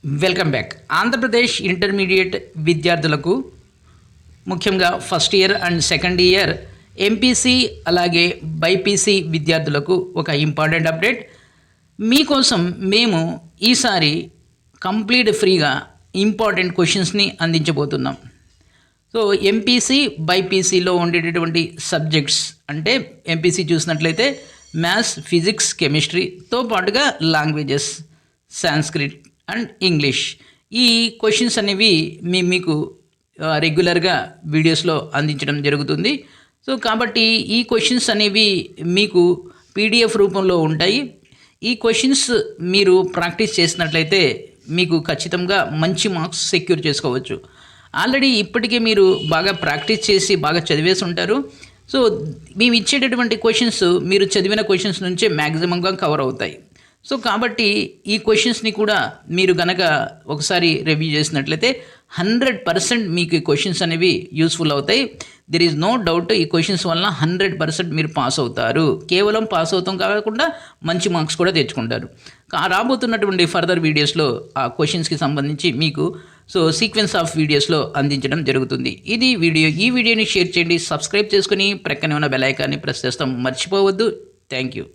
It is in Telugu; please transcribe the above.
Welcome back. ఆంధ్రప్రదేశ్ ఇంటర్మీడియట్ విద్యార్థులకు ముఖ్యంగా first year and second year MPC అలాగే బైపీసీ విద్యార్థులకు ఒక ఇంపార్టెంట్ అప్డేట్ మీకోసం మేము ఈసారి కంప్లీట్ ఫ్రీగా ఇంపార్టెంట్ క్వశ్చన్స్ని అందించబోతున్నాం. సో ఎంపీసీ బైపీసీలో ఉండేటటువంటి సబ్జెక్ట్స్ అంటే ఎంపీసీ చూసినట్లయితే మ్యాథ్స్, ఫిజిక్స్, కెమిస్ట్రీతో పాటుగా లాంగ్వేజెస్, సాంస్క్రిట్ అండ్ ఇంగ్లీష్. ఈ క్వశ్చన్స్ అనేవి మీకు రెగ్యులర్గా వీడియోస్లో అందించడం జరుగుతుంది. సో కాబట్టి ఈ క్వశ్చన్స్ అనేవి మీకు పీడిఎఫ్ రూపంలో ఉంటాయి. ఈ క్వశ్చన్స్ మీరు ప్రాక్టీస్ చేసినట్లయితే మీకు ఖచ్చితంగా మంచి మార్క్స్ సెక్యూర్ చేసుకోవచ్చు. ఆల్రెడీ ఇప్పటికే మీరు బాగా ప్రాక్టీస్ చేసి బాగా చదివేసి ఉంటారు. సో మేము ఇచ్చేటటువంటి క్వశ్చన్స్ మీరు చదివిన క్వశ్చన్స్ నుంచే మ్యాక్సిమంగా కవర్ అవుతాయి. సో కాబట్టి ఈ క్వశ్చన్స్ని కూడా మీరు కనుక ఒకసారి రివ్యూ చేసినట్లయితే 100% మీకు ఈ క్వశ్చన్స్ అనేవి యూస్ఫుల్ అవుతాయి. దెర్ ఈజ్ నో డౌట్, ఈ క్వశ్చన్స్ వలన 100% మీరు పాస్ అవుతారు. కేవలం పాస్ అవుతాం కాకుండా మంచి మార్క్స్ కూడా తెచ్చుకుంటారు. రాబోతున్నటువంటి ఫర్దర్ వీడియోస్లో ఆ క్వశ్చన్స్కి సంబంధించి మీకు సీక్వెన్స్ ఆఫ్ వీడియోస్లో అందించడం జరుగుతుంది. ఇది వీడియో. ఈ వీడియోని షేర్ చేయండి, సబ్స్క్రైబ్ చేసుకుని ప్రక్కనే ఉన్న బెల్ ఐకాన్ని ప్రెస్ చేస్తాం మర్చిపోవద్దు. Thank you.